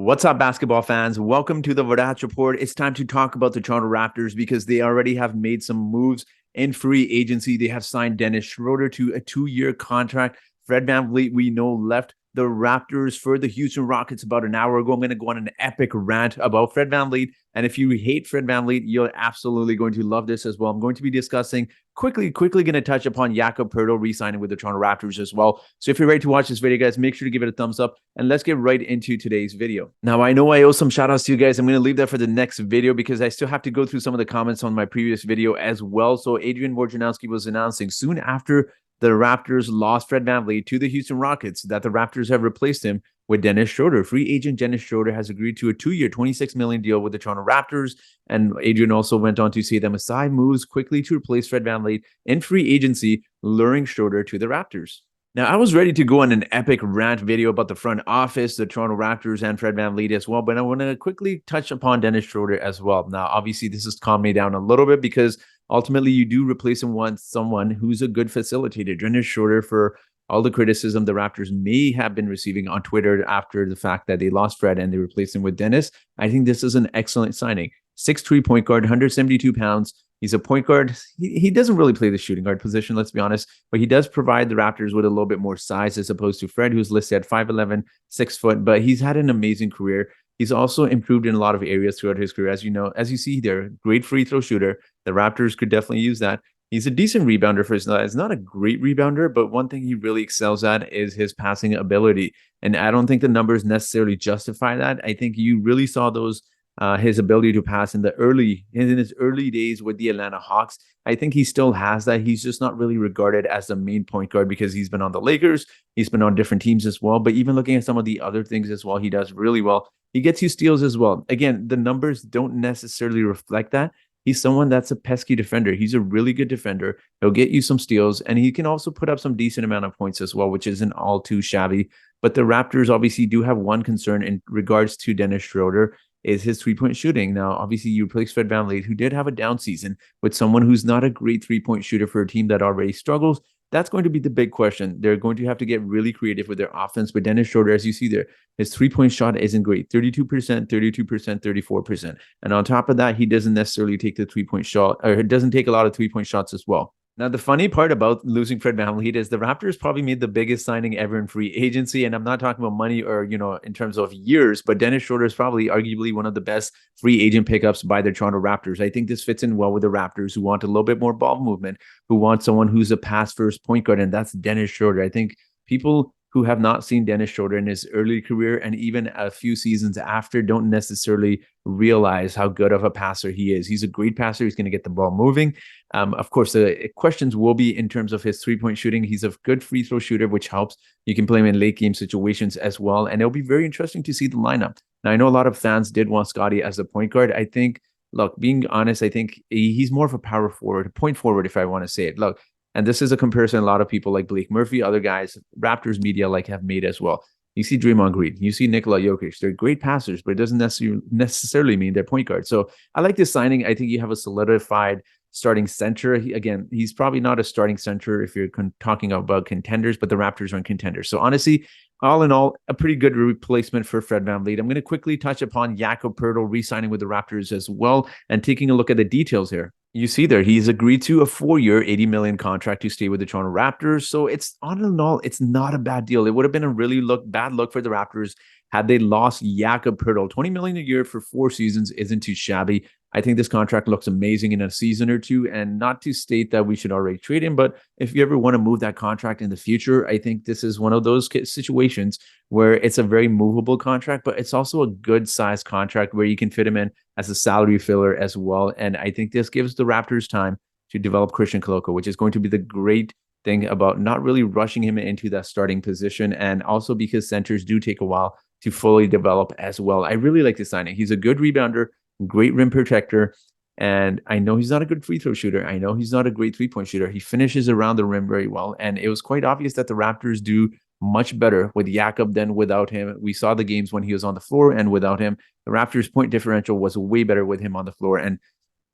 What's up, basketball fans? Welcome to the VanVleet Report. It's time to talk about the Toronto Raptors because they already have made some moves in free agency. They have signed Dennis Schroder to a 2-year contract. Fred VanVleet, we know, left the Raptors for the Houston Rockets about an hour ago. I'm going to go on an epic rant about Fred VanVleet. And if you hate Fred VanVleet, you're absolutely going to love this as well. I'm going to be discussing quickly going to touch upon Jakob Poeltl re-signing with the Toronto Raptors as well. So if you're ready to watch this video, guys, make sure to give it a thumbs up and let's get right into today's video. Now, I know I owe some shout outs to you guys. I'm going to leave that for the next video because I still have to go through some of the comments on my previous video as well. So Adrian Wojnarowski was announcing soon after the Raptors lost Fred VanVleet to the Houston Rockets that the Raptors have replaced him with Dennis Schroder. Free agent Dennis Schroder has agreed to a 2-year, $26 million deal with the Toronto Raptors. And Adrian also went on to say that Masai moves quickly to replace Fred VanVleet in free agency, luring Schroder to the Raptors. Now, I was ready to go on an epic rant video about the front office, the Toronto Raptors, and Fred VanVleet as well, but I want to quickly touch upon Dennis Schroder as well. Now, obviously, this has calmed me down a little bit because ultimately you do replace him with someone who's a good facilitator. Dennis Schroder, for all the criticism the Raptors may have been receiving on Twitter after the fact that they lost Fred and they replaced him with Dennis, I think this is an excellent signing. 6'3" point guard, 172 pounds. He's a point guard. He doesn't really play the shooting guard position, let's be honest, but he does provide the Raptors with a little bit more size as opposed to Fred, who's listed at 5'11", 6 foot, but he's had an amazing career. He's also improved in a lot of areas throughout his career. As you know, as you see there, great free throw shooter. The Raptors could definitely use that. He's a decent rebounder for his size. Not a great rebounder, but one thing he really excels at is his passing ability. And I don't think the numbers necessarily justify that. I think you really saw those his ability to pass in his early days with the Atlanta Hawks. I think he still has that. He's just not really regarded as the main point guard because he's been on the Lakers. He's been on different teams as well. But even looking at some of the other things as well, he does really well. He gets you steals as well. Again, the numbers don't necessarily reflect that. He's someone that's a pesky defender. He's a really good defender. He'll get you some steals, and he can also put up some decent amount of points as well, which isn't all too shabby. But the Raptors obviously do have one concern in regards to Dennis Schroder, is his three-point shooting. Now, obviously, you replace Fred VanVleet, who did have a down season, with someone who's not a great three-point shooter for a team that already struggles. That's going to be the big question. They're going to have to get really creative with their offense. But Dennis Schroder, as you see there, his three-point shot isn't great. 32%, 32%, 34%. And on top of that, he doesn't necessarily take the three-point shot, or it doesn't take a lot of three-point shots as well. Now, the funny part about losing Fred VanVleet is the Raptors probably made the biggest signing ever in free agency. And I'm not talking about money or, in terms of years, but Dennis Schroder is probably arguably one of the best free agent pickups by the Toronto Raptors. I think this fits in well with the Raptors, who want a little bit more ball movement, who want someone who's a pass-first point guard, and that's Dennis Schroder. I think people who have not seen Dennis Schroder in his early career and even a few seasons after don't necessarily realize how good of a passer he is. He's a great passer. He's going to get the ball moving. Of course, the questions will be in terms of his three-point shooting. He's a good free throw shooter, which helps. You can play him in late game situations as well. And it'll be very interesting to see the lineup. Now, I know a lot of fans did want Scottie as a point guard. I think, look, being honest, I think he's more of a power forward, point forward, if I want to say it. Look, and this is a comparison a lot of people like Blake Murphy, other guys, Raptors media have made as well. You see Draymond Green, you see Nikola Jokic. They're great passers, but it doesn't necessarily mean they're point guards. So I like this signing. I think you have a solidified starting center. He's probably not a starting center if you're talking about contenders, but the Raptors aren't contenders. So honestly, all in all, a pretty good replacement for Fred VanVleet. I'm going to quickly touch upon Jakob Poeltl re-signing with the Raptors as well and taking a look at the details here. You see there, he's agreed to a 4-year, $80 million contract to stay with the Toronto Raptors. So it's all in all, it's not a bad deal. It would have been a really bad look for the Raptors had they lost Jakob Poeltl. $20 million a year for 4 seasons isn't too shabby. I think this contract looks amazing in a season or two, and not to state that we should already trade him, but if you ever want to move that contract in the future, I think this is one of those situations where it's a very movable contract, but it's also a good size contract where you can fit him in as a salary filler as well. And I think this gives the Raptors time to develop Christian Koloko, which is going to be the great thing about not really rushing him into that starting position, and also because centers do take a while to fully develop as well. I really like this signing. He's a good rebounder, great rim protector, and I know he's not a good free throw shooter. I know he's not a great three-point shooter. He finishes around the rim very well, and it was quite obvious that the Raptors do much better with Jakob than without him. We saw the games when he was on the floor and without him. The Raptors' point differential was way better with him on the floor, and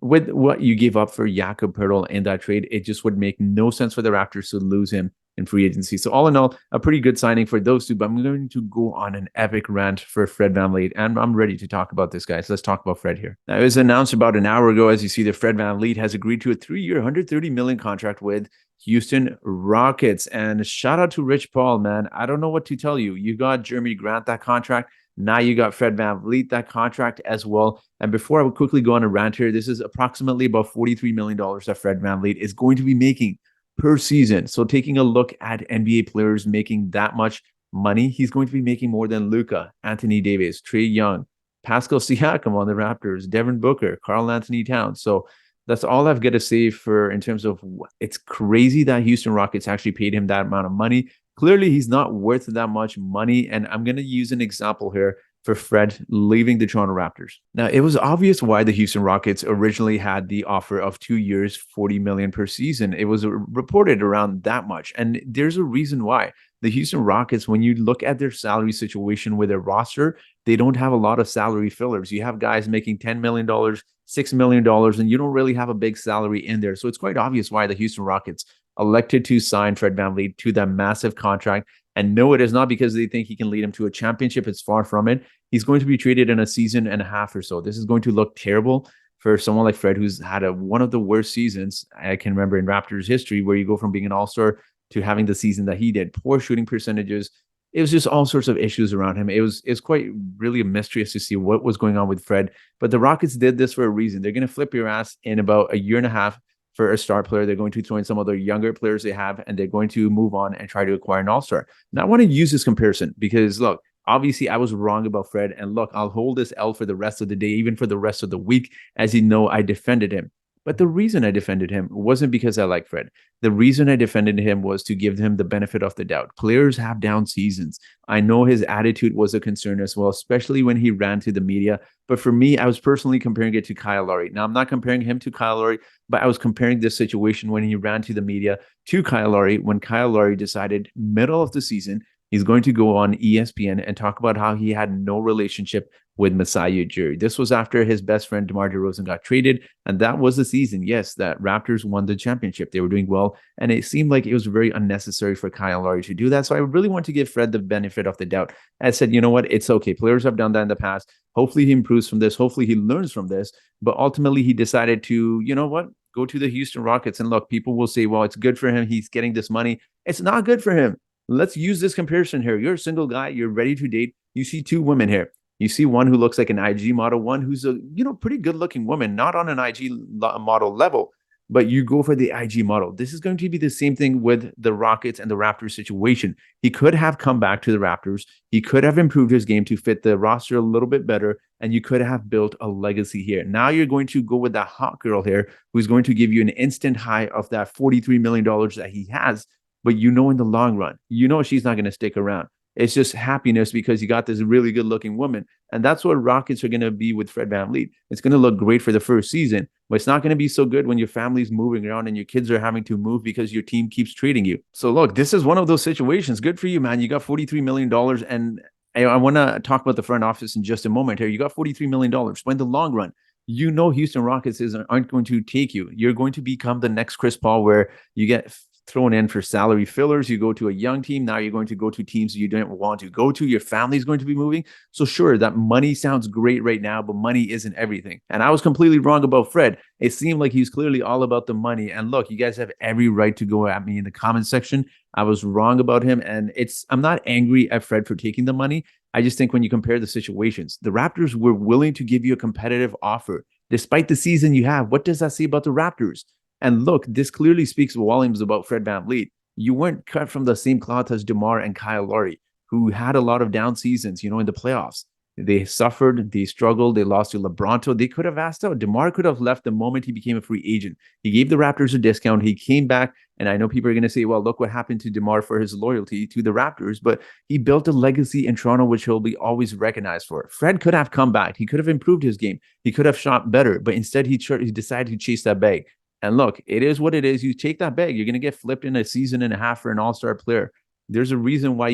with what you gave up for Jakob Poeltl in that trade, it just would make no sense for the Raptors to lose him in free agency. So all in all, a pretty good signing for those two. But I'm going to go on an epic rant for Fred VanVleet, and I'm ready to talk about this, guys. Let's talk about Fred here. Now, it was announced about an hour ago, as you see, that Fred VanVleet has agreed to a 3-year, $130 million contract with Houston Rockets. And shout out to Rich Paul, man. I don't know what to tell you. You got Jeremy Grant that contract. Now you got Fred VanVleet that contract as well. And before I would quickly go on a rant here, this is approximately about $43 million that Fred VanVleet is going to be making per season. So taking a look at NBA players making that much money, he's going to be making more than Luka, Anthony Davis, Trae Young, Pascal Siakam on the Raptors, Devin Booker, Karl Anthony Towns. So that's all I've got to say for in terms of it's crazy that Houston Rockets actually paid him that amount of money. Clearly, he's not worth that much money. And I'm going to use an example here for Fred leaving the Toronto Raptors. Now, it was obvious why the Houston Rockets originally had the offer of 2 years, $40 million per season. It was reported around that much. And there's a reason why. The Houston Rockets, when you look at their salary situation with their roster, they don't have a lot of salary fillers. You have guys making $10 million, $6 million, and you don't really have a big salary in there. So it's quite obvious why the Houston Rockets elected to sign Fred VanVleet to that massive contract. And no, it is not because they think he can lead him to a championship. It's far from it. He's going to be traded in a season and a half or so. This is going to look terrible for someone like Fred, who's had one of the worst seasons I can remember in Raptors history, where you go from being an all-star to having the season that he did. Poor shooting percentages. It was just all sorts of issues around him. It was quite really mysterious to see what was going on with Fred. But the Rockets did this for a reason. They're going to flip your ass in about a year and a half for a star player. They're going to throw in some other younger players they have, and they're going to move on and try to acquire an all-star. Now, I want to use this comparison because, look, obviously I was wrong about Fred. And look, I'll hold this L for the rest of the day, even for the rest of the week. As you know, I defended him. But the reason I defended him wasn't because I like Fred. The reason I defended him was to give him the benefit of the doubt. Players have down seasons. I know his attitude was a concern as well, especially when he ran to the media. But for me, I was personally comparing it to Kyle Lowry. Now, I'm not comparing him to Kyle Lowry, but I was comparing this situation when he ran to the media to Kyle Lowry, when Kyle Lowry decided middle of the season, he's going to go on ESPN and talk about how he had no relationship with Masai Ujiri. This was after his best friend DeMar DeRozan got traded, and that was the season, yes, that Raptors won the championship. They were doing well, and it seemed like it was very unnecessary for Kyle Lowry to do that. So I really want to give Fred the benefit of the doubt. I said, you know what, it's okay. Players have done that in the past. Hopefully he improves from this. Hopefully he learns from this. But ultimately he decided to, you know what, go to the Houston Rockets. And look, people will say, well, it's good for him. He's getting this money. It's not good for him. Let's use this comparison here. You're a single guy. You're ready to date. You see two women here. You see one who looks like an IG model, one who's a, pretty good looking woman, not on an IG model level, but you go for the IG model. This is going to be the same thing with the Rockets and the Raptors situation. He could have come back to the Raptors. He could have improved his game to fit the roster a little bit better, and you could have built a legacy here. Now you're going to go with that hot girl here who's going to give you an instant high of that $43 million that he has, but in the long run, she's not going to stick around. It's just happiness because you got this really good looking woman. And that's what Rockets are going to be with Fred VanVleet. It's going to look great for the first season, but it's not going to be so good when your family's moving around and your kids are having to move because your team keeps trading you. So look, this is one of those situations. Good for you, man. You got $43 million. And I want to talk about the front office in just a moment here. You got $43 million. But in the long run, Houston Rockets aren't going to take you. You're going to become the next Chris Paul, where you get thrown in for salary fillers. You go to a young team. Now you're going to go to teams you didn't want to go to. Your family's going to be moving. So sure, that money sounds great right now, but money isn't everything. And I was completely wrong about Fred. It seemed like he's clearly all about the money. And look, you guys have every right to go at me in the comment section. I was wrong about him. And I'm not angry at Fred for taking the money. I just think when you compare the situations, the Raptors were willing to give you a competitive offer despite the season you have. What does that say about the Raptors? And look, this clearly speaks volumes about Fred VanVleet. You weren't cut from the same cloth as DeMar and Kyle Lowry, who had a lot of down seasons, in the playoffs. They suffered, they struggled, they lost to LeBronto. They could have asked out. DeMar could have left the moment he became a free agent. He gave the Raptors a discount. He came back, and I know people are going to say, well, look what happened to DeMar for his loyalty to the Raptors, but he built a legacy in Toronto, which he'll be always recognized for. Fred could have come back. He could have improved his game. He could have shot better, but instead he decided to chase that bag. And look, it is what it is. You take that bag, you're going to get flipped in a season and a half for an all-star player. There's a reason why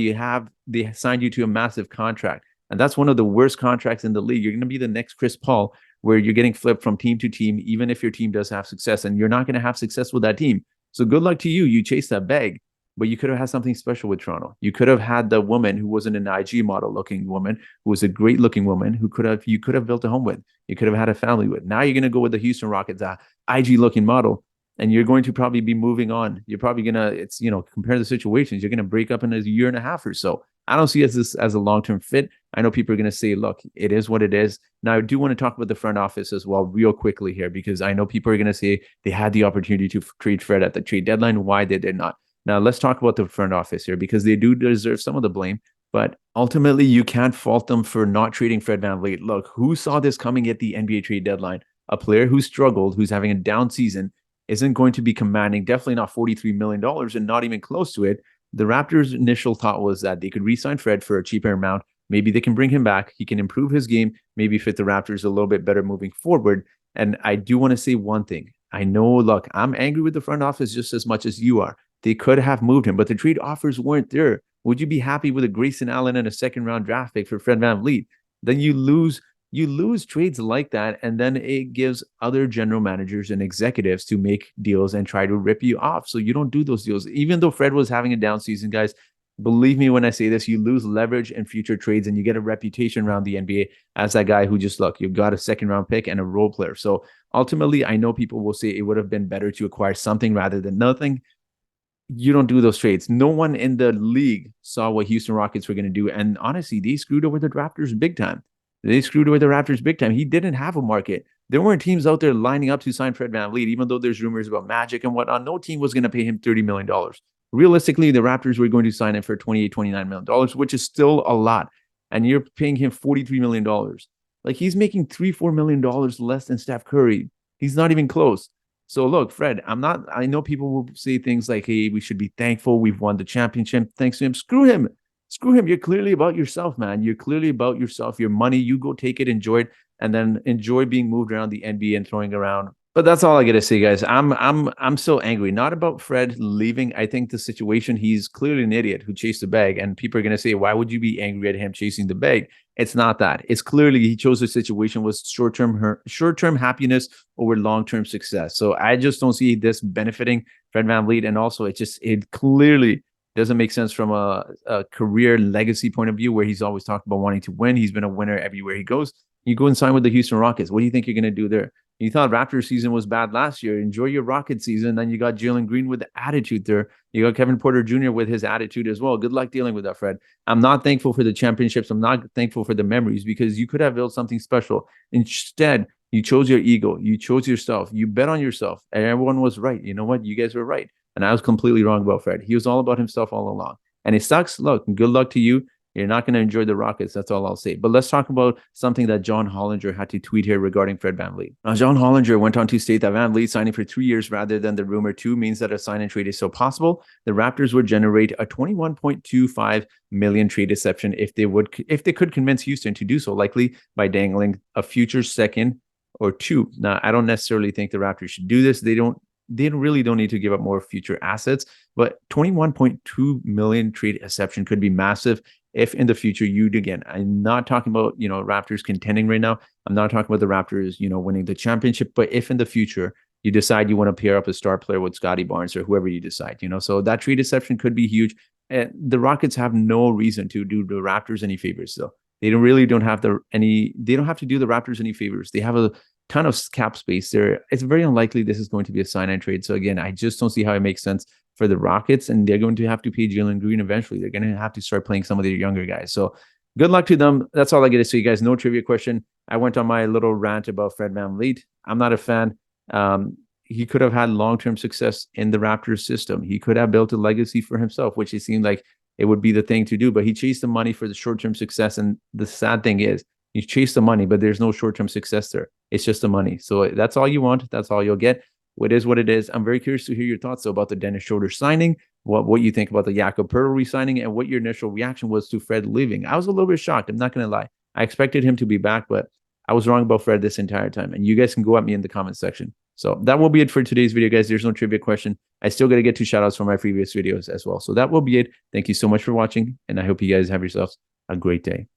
they signed you to a massive contract. And that's one of the worst contracts in the league. You're going to be the next Chris Paul, where you're getting flipped from team to team, even if your team does have success, and you're not going to have success with that team. So good luck to you. You chase that bag. but you could have had something special with Toronto. You could have had the woman who wasn't an IG model looking woman, who was a great looking woman who you could have built a home with. You could have had a family with. Now you're going to go with the Houston Rockets, IG looking model, and you're going to probably be moving on. You're probably going to, compare the situations. You're going to break up in a year and a half or so. I don't see this as a long-term fit. I know people are going to say, look, it is what it is. Now, I do want to talk about the front office as well real quickly here, because I know people are going to say they had the opportunity to trade Fred at the trade deadline. Why they did not? Now, let's talk about the front office here, because they do deserve some of the blame, but ultimately you can't fault them for not trading Fred VanVleet. Look, who saw this coming at the NBA trade deadline? A player who struggled, who's having a down season, isn't going to be commanding definitely not $43 million and not even close to it. The Raptors' initial thought was that they could re-sign Fred for a cheaper amount. Maybe they can bring him back. He can improve his game, maybe fit the Raptors a little bit better moving forward. And I do want to say one thing. I know, look, I'm angry with the front office just as much as you are. They could have moved him, but the trade offers weren't there. Would you be happy with a Grayson Allen and a second-round draft pick for Fred VanVleet? Then you lose trades like that, and then it gives other general managers and executives to make deals and try to rip you off. So you don't do those deals. Even though Fred was having a down season, guys, believe me when I say this, you lose leverage in future trades, and you get a reputation around the NBA as that guy who just, look, you've got a second-round pick and a role player. So ultimately, I know people will say it would have been better to acquire something rather than nothing. You don't do those trades. No one in the league saw what Houston Rockets were going to do. And honestly, they screwed over the Raptors big time. He didn't have a market. There weren't teams out there lining up to sign Fred VanVleet, even though there's rumors about Magic and whatnot. No team was going to pay him $30 million. Realistically, the Raptors were going to sign him for $28, $29 million, which is still a lot. And you're paying him $43 million. Like, he's making $3-4 million less than Steph Curry. He's not even close. So look, Fred, I know people will say things like, hey, we should be thankful we've won the championship thanks to him. Screw him. You're clearly about yourself, man. You're clearly about yourself, your money. You go take it, enjoy it, and then enjoy being moved around the NBA and throwing around. But that's all I got to say, guys. I'm so angry, not about Fred leaving. I think the situation, he's clearly an idiot who chased the bag, and people are going to say, why would you be angry at him chasing the bag? It's not that. It's clearly he chose a situation with short-term happiness over long-term success. So I just don't see this benefiting Fred VanVleet, and also it clearly doesn't make sense from a career legacy point of view, where he's always talked about wanting to win. He's been a winner everywhere he goes. You go and sign with the Houston Rockets. What do you think you're going to do there? You thought Raptors season was bad last year. Enjoy your Rockets season. Then you got Jalen Green with the attitude there. You got Kevin Porter Jr. with his attitude as well. Good luck dealing with that, Fred. I'm not thankful for the championships. I'm not thankful for the memories, because you could have built something special. Instead, you chose your ego. You chose yourself. You bet on yourself. And everyone was right. You know what? You guys were right. And I was completely wrong about Fred. He was all about himself all along. And it sucks. Look, good luck to you. You're not going to enjoy the Rockets. That's all I'll say. But let's talk about something that John Hollinger had to tweet here regarding Fred VanVleet. Now, John Hollinger went on to state that VanVleet signing for 3 years rather than the rumor 2 means that a sign and trade is still possible. The Raptors would generate a $21.25 million trade exception if they could convince Houston to do so, likely by dangling a future second or 2. Now, I don't necessarily think the Raptors should do this. They really don't need to give up more future assets, but 21.2 million trade exception could be massive if in the future I'm not talking about, Raptors contending right now. I'm not talking about the Raptors, winning the championship, but if in the future you decide you want to pair up a star player with Scotty Barnes or whoever you decide, so that trade exception could be huge. And the Rockets have no reason to do the Raptors any favors. So they don't have to do the Raptors any favors. They have a ton of cap space there. It's very unlikely this is going to be a sign and trade. So again, I just don't see how it makes sense for the Rockets, and they're going to have to pay Jalen Green eventually. They're going to have to start playing some of their younger guys. So good luck to them. That's all I get to say, you guys. No trivia question. I went on my little rant about Fred VanVleet. I'm not a fan. He could have had long-term success in the Raptors system. He could have built a legacy for himself, which it seemed like it would be the thing to do, but he chased the money for the short-term success. And the sad thing is, you chase the money, but there's no short-term success there. It's just the money. So that's all you want. That's all you'll get. What is what it is. I'm very curious to hear your thoughts about the Dennis Schroder signing, what you think about the Jakob Poeltl re-signing, and what your initial reaction was to Fred leaving. I was a little bit shocked. I'm not going to lie. I expected him to be back, but I was wrong about Fred this entire time. And you guys can go at me in the comment section. So that will be it for today's video, guys. There's no trivia question. I still got to get 2 shout outs from my previous videos as well. So that will be it. Thank you so much for watching, and I hope you guys have yourselves a great day.